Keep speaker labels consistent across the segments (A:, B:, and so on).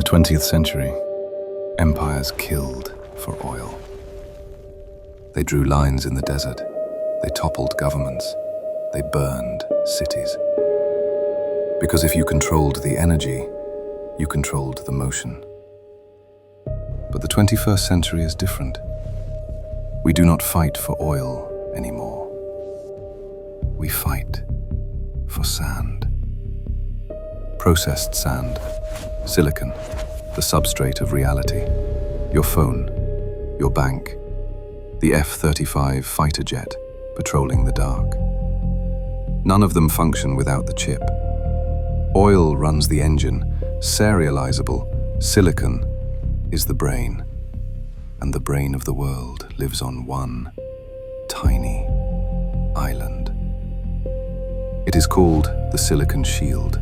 A: 20th century, empires killed for oil. They drew lines in the desert. They toppled governments. They burned cities. Because if you controlled the energy, you controlled the motion. But the 21st century is different. We do not fight for oil anymore. We fight for sand. Processed sand, silicon, the substrate of reality. Your phone, your bank, the F-35 fighter jet patrolling the dark. None of them function without the chip. Oil runs the engine, serializable, silicon is the brain. And the brain of the world lives on one tiny island. It is called the Silicon Shield.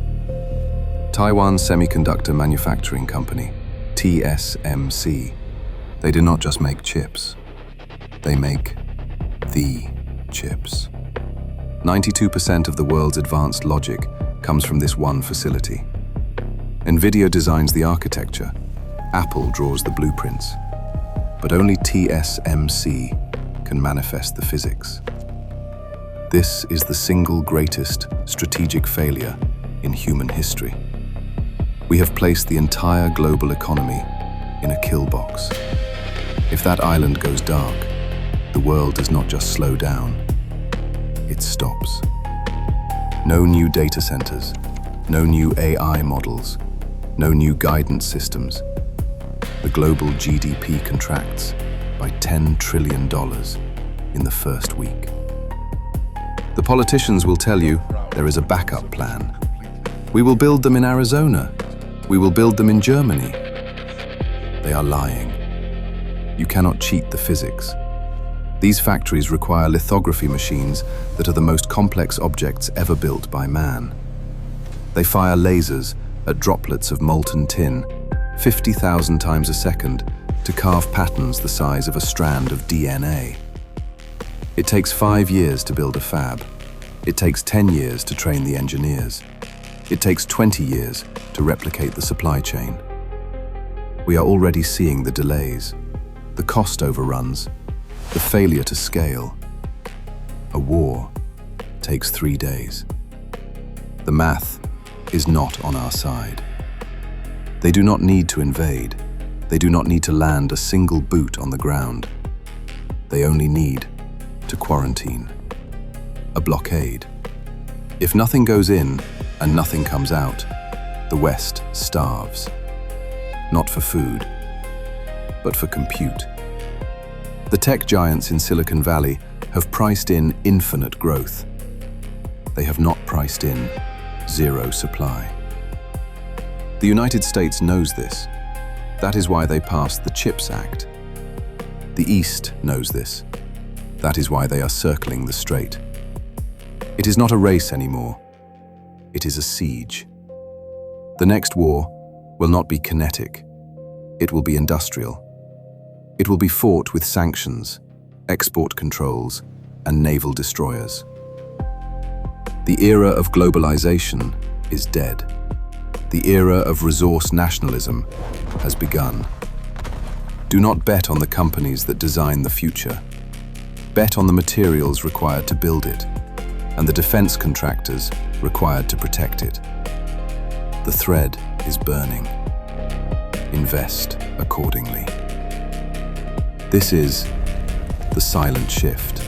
A: Taiwan Semiconductor Manufacturing Company, TSMC. They do not just make chips. They make the chips. 92% of the world's advanced logic comes from this one facility. Nvidia designs the architecture. Apple draws the blueprints. But only TSMC can manifest the physics. This is the single greatest strategic failure in human history. We have placed the entire global economy in a kill box. If that island goes dark, the world does not just slow down, it stops. No new data centers, no new AI models, no new guidance systems. The global GDP contracts by $10 trillion in the first week. The politicians will tell you there is a backup plan. We will build them in Arizona. We will build them in Germany. They are lying. You cannot cheat the physics. These factories require lithography machines that are the most complex objects ever built by man. They fire lasers at droplets of molten tin 50,000 times a second to carve patterns the size of a strand of DNA. It takes 5 years to build a fab. It takes 10 years to train the engineers. It takes 20 years to replicate the supply chain. We are already seeing the delays, the cost overruns, the failure to scale. A war takes 3 days. The math is not on our side. They do not need to invade. They do not need to land a single boot on the ground. They only need to quarantine. A blockade. If nothing goes in and nothing comes out, the West starves. Not for food, but for compute. The tech giants in Silicon Valley have priced in infinite growth. They have not priced in zero supply. The United States knows this. That is why they passed the CHIPS Act. The East knows this. That is why they are circling the strait. It is not a race anymore. It is a siege. The next war will not be kinetic. It will be industrial. It will be fought with sanctions, export controls, and naval destroyers. The era of globalization is dead. The era of resource nationalism has begun. Do not bet on the companies that design the future. Bet on the materials required to build it, and the defense contractors required to protect it. The thread is burning. Invest accordingly. This is the silent shift.